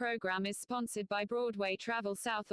program is sponsored by Broadway Travel South.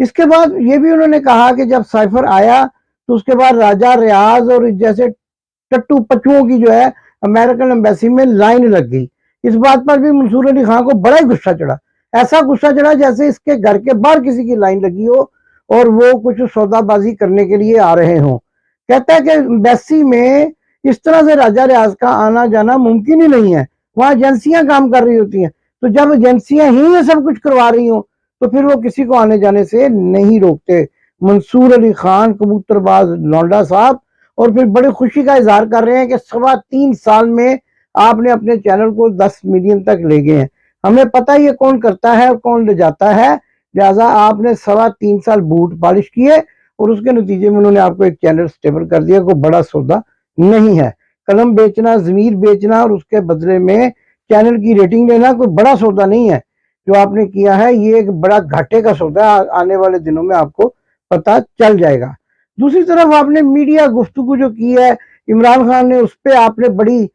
اس کے بعد یہ بھی انہوں نے کہا کہ جب سائفر آیا تو اس کے بعد راجہ ریاض اور جیسے ٹٹو پچوؤں کی جو ہے امریکن ایمبیسی میں لائن لگ گئی. اس بات پر بھی منصور علی خان کو بڑا ہی غصہ چڑھا, ایسا غصہ چڑھا جیسے اس کے گھر کے باہر کسی کی لائن لگی ہو اور وہ کچھ سودا بازی کرنے کے لیے آ رہے ہوں. کہتا ہے کہ ایمبیسی میں اس طرح سے راجہ ریاض کا آنا جانا ممکن ہی نہیں ہے, وہاں ایجنسیاں کام کر رہی ہوتی ہیں, تو جب ایجنسیاں ہی یہ سب کچھ کروا رہی ہوں تو پھر وہ کسی کو آنے جانے سے نہیں روکتے. منصور علی خان کبوتر باز لونڈا صاحب, اور پھر بڑی خوشی کا اظہار کر رہے ہیں کہ 3.25 سال میں آپ نے اپنے چینل کو 10 ملین تک لے گئے ہیں. ہمیں پتہ یہ کون کرتا ہے اور کون لے جاتا ہے, لہٰذا آپ نے 3.25 سال بوٹ پالش کیے اور اس کے نتیجے میں انہوں نے آپ کو ایک چینل سٹیبل کر دیا. کوئی بڑا سودا نہیں ہے. قلم بیچنا, ضمیر بیچنا اور اس کے بدلے میں چینل کی ریٹنگ لینا کوئی بڑا سودا نہیں ہے. جو آپ نے کیا ہے یہ ایک بڑا گھاٹے کا سودا ہے, آنے والے دنوں میں آپ کو پتہ چل جائے گا. دوسری طرف آپ نے میڈیا گفتگو جو کی ہے عمران خان نے, اس پہ آپ نے بڑی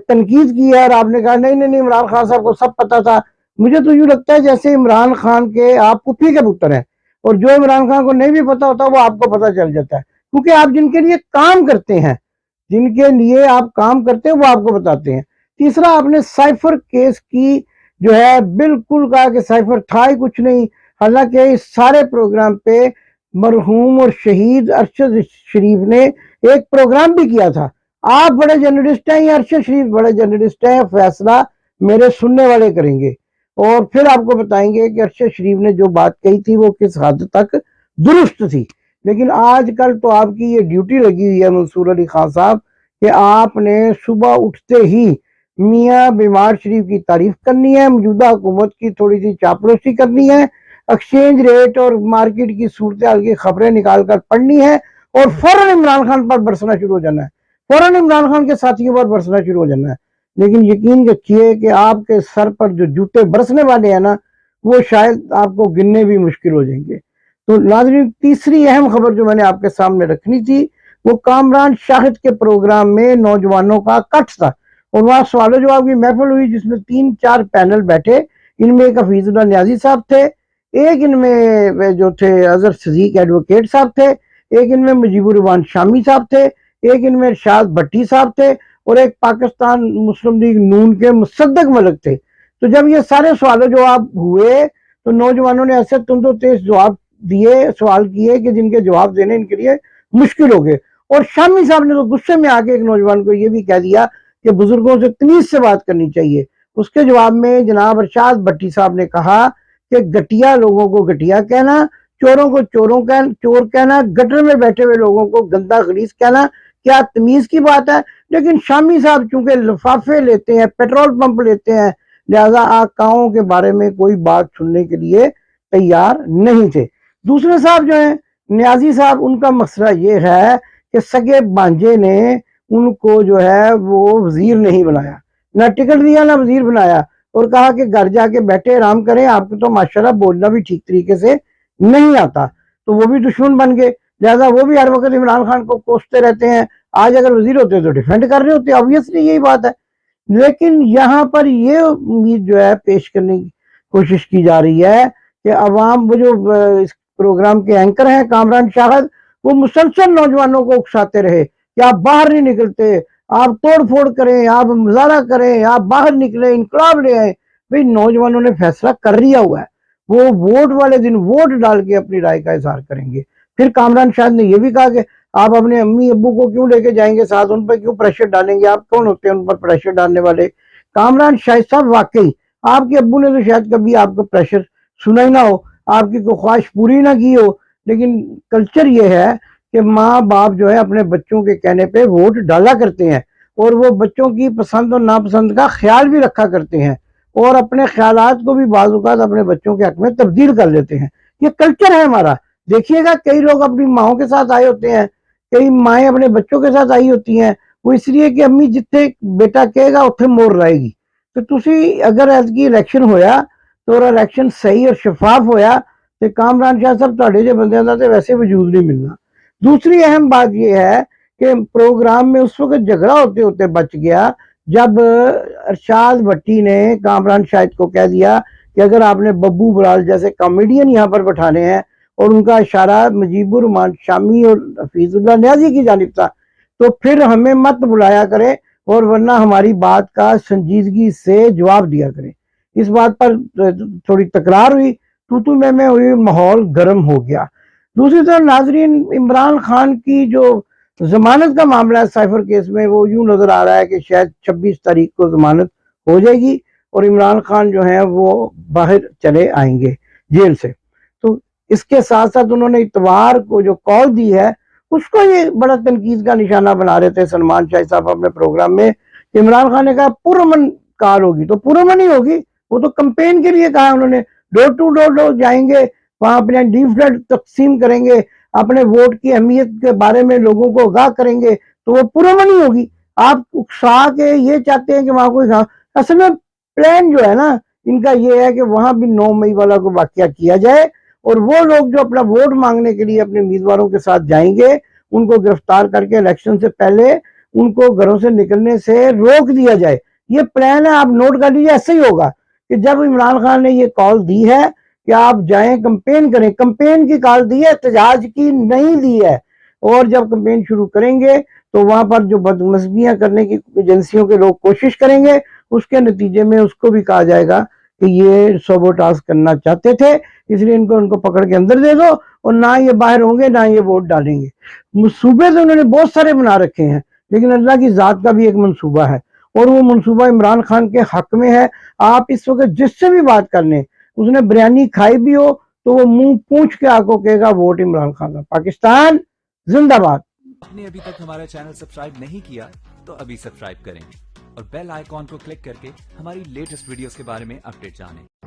تنقید کی ہے اور آپ نے کہا نہیں نہیں نہیں عمران خان صاحب کو سب پتہ تھا. مجھے تو یوں لگتا ہے جیسے عمران خان کے آپ پپھی کے پتر ہیں, اور جو عمران خان کو نہیں بھی پتہ ہوتا وہ آپ کو پتہ چل جاتا ہے, کیونکہ آپ جن کے لیے کام کرتے ہیں, جن کے لیے آپ کام کرتے ہیں وہ آپ کو بتاتے ہیں. تیسرا آپ نے سائفر کیس کی جو ہے بالکل کہا کہ سائفر تھا ہی کچھ نہیں, حالانکہ اس سارے پروگرام پہ مرحوم اور شہید ارشد شریف نے ایک پروگرام بھی کیا تھا. آپ بڑے جرنلسٹ ہیں یا ارشد شریف بڑے جرنلسٹ ہیں, فیصلہ میرے سننے والے کریں گے, اور پھر آپ کو بتائیں گے کہ ارشد شریف نے جو بات کہی تھی وہ کس حد تک درست تھی. لیکن آج کل تو آپ کی یہ ڈیوٹی لگی ہوئی ہے منصور علی خان صاحب کہ آپ نے صبح اٹھتے ہی میاں بیمار شریف کی تعریف کرنی ہے, موجودہ حکومت کی تھوڑی سی چاپلوسی کرنی ہے, ایکسچینج ریٹ اور مارکیٹ کی صورتحال کی خبریں نکال کر پڑھنی ہے, اور فوراً عمران خان پر برسنا شروع ہو جانا ہے, فوراً عمران خان کے ساتھیوں پر برسنا شروع ہو جانا ہے. لیکن یقین رکھیے کہ آپ کے سر پر جو جوتے برسنے والے ہیں نا وہ شاید آپ کو گننے بھی مشکل ہو جائیں گے. تو ناظرین, تیسری اہم خبر جو میں نے آپ کے سامنے رکھنی تھی وہ کامران شاہد کے پروگرام میں نوجوانوں کا کٹ تھا, اور وہاں سوال و جواب کی محفل ہوئی جس میں 3-4 پینل بیٹھے. ان میں ایک حفیظ اللہ نیازی صاحب تھے, ایک ان میں جو تھے اظہر صدیق ایڈوکیٹ صاحب تھے, ایک ان میں مجیب الرحمان شامی صاحب تھے, ایک ان میں ارشاد بھٹی صاحب تھے, اور ایک پاکستان مسلم لیگ نون کے مصدق ملک تھے. تو جب یہ سارے سوال و جواب ہوئے تو نوجوانوں نے ایسے تند و تیز جواب دیے, سوال کیے کہ جن کے جواب دینے ان کے لیے مشکل ہو گئے. اور شامی صاحب نے تو غصے میں آ کے ایک نوجوان کو یہ بھی کہہ دیا کہ بزرگوں سے تمیز سے بات کرنی چاہیے. اس کے جواب میں جناب ارشاد بھٹی صاحب نے کہا کہ گٹیا لوگوں کو گٹیا کہنا, چوروں کو چور کہنا, گٹر میں بیٹھے ہوئے لوگوں کو گندا خلیص کہنا کیا تمیز کی بات ہے. لیکن شامی صاحب چونکہ لفافے لیتے ہیں, پیٹرول پمپ لیتے ہیں, لہذا آقاؤں کے بارے میں کوئی بات سننے کے لیے تیار نہیں تھے. دوسرے صاحب جو ہیں نیازی صاحب, ان کا مسئلہ یہ ہے کہ سگے بانجے نے ان کو جو ہے وہ وزیر نہیں بنایا, نہ ٹکٹ دیا نہ وزیر بنایا, اور کہا کہ گھر جا کے بیٹھے آرام کریں, آپ کو تو ماشاءاللہ بولنا بھی ٹھیک طریقے سے نہیں آتا. تو وہ بھی دشمن بن گئے, لہذا وہ بھی ہر وقت عمران خان کو کوستے رہتے ہیں. آج اگر وزیر ہوتے تو ڈیفینڈ کر رہے ہوتے, obviously یہی بات ہے. لیکن یہاں پر یہ امید جو ہے پیش کرنے کی کوشش کی جا رہی ہے کہ عوام, وہ جو اس پروگرام کے اینکر ہیں کامران شاہد, وہ مسلسل نوجوانوں کو اکساتے رہے کہ آپ باہر نہیں نکلتے, آپ توڑ پھوڑ کریں, آپ مظاہرہ کریں, آپ باہر نکلیں, انقلاب لے آئیں. بھئی نوجوانوں نے فیصلہ کر لیا ہوا ہے, وہ ووٹ والے دن ووٹ ڈال کے اپنی رائے کا اظہار کریں گے. پھر کامران شاہد نے یہ بھی کہا کہ آپ اپنے امی ابو کو کیوں لے کے جائیں گے ساتھ, ان پہ کیوں پریشر ڈالیں گے, آپ کون ہوتے ہیں ان پر پریشر ڈالنے والے. کامران شاہد صاحب واقعی آپ کے ابو نے تو شاید کبھی آپ کو پریشر سنا ہی نہ ہو, آپ کی کوئی خواہش پوری نہ کی ہو, لیکن کلچر یہ ہے کہ ماں باپ جو ہے اپنے بچوں کے کہنے پہ ووٹ ڈالا کرتے ہیں, اور وہ بچوں کی پسند اور ناپسند کا خیال بھی رکھا کرتے ہیں, اور اپنے خیالات کو بھی بعض اوقات اپنے بچوں کے حق میں تبدیل کر لیتے ہیں. یہ کلچر ہے ہمارا. دیکھیے گا کئی لوگ اپنی ماؤں کے ساتھ آئے ہوتے ہیں, کئی مائیں اپنے بچوں کے ساتھ آئی ہوتی ہیں, وہ اس لیے کہ امی جتنے بیٹا کہے گا اتنے مور رہے گی. تو تسی اگر ایز کی الیکشن ہویا تو الیکشن صحیح اور شفاف ہویا تو کامران شاہ صاحب تھوڑے جو بندے دا تے ویسے وجود نہیں ملنا. دوسری اہم بات یہ ہے کہ پروگرام میں اس وقت جھگڑا ہوتے ہوتے بچ گیا جب ارشاد بھٹی نے کامران شاہد کو کہہ دیا کہ اگر آپ نے ببو برال جیسے کامیڈین یہاں پر بٹھانے ہیں اور ان کا اشارہ مجیب الرحمان شامی اور حفیظ اللہ نیازی کی جانب تھا، تو پھر ہمیں مت بلایا کریں اور ورنہ ہماری بات کا سنجیدگی سے جواب دیا کریں۔ اس بات پر تھوڑی تکرار ہوئی، تو میں ہوئی، ماحول گرم ہو گیا۔ دوسری طرف ناظرین، عمران خان کی جو ضمانت کا معاملہ ہے سائفر کیس میں، وہ یوں نظر آ رہا ہے کہ شاید 26 تاریخ کو ضمانت ہو جائے گی اور عمران خان جو ہیں وہ باہر چلے آئیں گے جیل سے۔ تو اس کے ساتھ ساتھ انہوں نے اتوار کو جو کال دی ہے اس کو یہ بڑا تنقید کا نشانہ بنا رہے تھے سلمان شاہ صاحب اپنے پروگرام میں، کہ عمران خان نے کہا پرامن کال ہوگی، تو پرامن ہی ہوگی، وہ تو کمپین کے لیے کہا انہوں نے، ڈور ٹو ڈور جائیں گے، وہاں اپنے لیفلیٹ تقسیم کریں گے، اپنے ووٹ کی اہمیت کے بارے میں لوگوں کو آگاہ کریں گے، تو وہ پرامن ہی ہوگی۔ آپ اکسا کے یہ چاہتے ہیں کہ وہاں کوئی اصل میں پلان جو ہے نا ان کا یہ ہے کہ وہاں بھی 9 مئی والا کو واقعہ کیا جائے اور وہ لوگ جو اپنا ووٹ مانگنے کے لیے اپنے امیدواروں کے ساتھ جائیں گے ان کو گرفتار کر کے الیکشن سے پہلے ان کو گھروں سے نکلنے سے روک دیا جائے۔ یہ پلان ہے، آپ نوٹ کر لیجیے۔ ایسے ہی ہوگا کہ جب عمران خان نے یہ کال دی ہے کہ آپ جائیں کمپین کریں، کمپین کی کال دی ہے، احتجاج کی نہیں دی ہے، اور جب کمپین شروع کریں گے تو وہاں پر جو بدمزگیاں کرنے کی ایجنسیوں کے لوگ کوشش کریں گے، اس کے نتیجے میں اس کو بھی کہا جائے گا کہ یہ سوبوٹاژ کرنا چاہتے تھے، اس لیے ان کو پکڑ کے اندر دے دو، اور نہ یہ باہر ہوں گے نہ یہ ووٹ ڈالیں گے۔ منصوبے تو انہوں نے بہت سارے بنا رکھے ہیں، لیکن اللہ کی ذات کا بھی ایک منصوبہ ہے اور وہ منصوبہ عمران خان کے حق میں ہے۔ آپ اس وقت جس سے بھی بات کر لیں، اس نے بریانی کھائی بھی ہو تو وہ منہ پونچھ کے آپ کو کہے گا ووٹ عمران خان کا۔ پاکستان زندہ باد۔ آپ نے ابھی تک ہمارا چینل سبسکرائب نہیں کیا تو ابھی سبسکرائب کریں اور بیل آئیکن کو کلک کر کے ہماری لیٹسٹ ویڈیوز کے بارے میں اپڈیٹ جانیں۔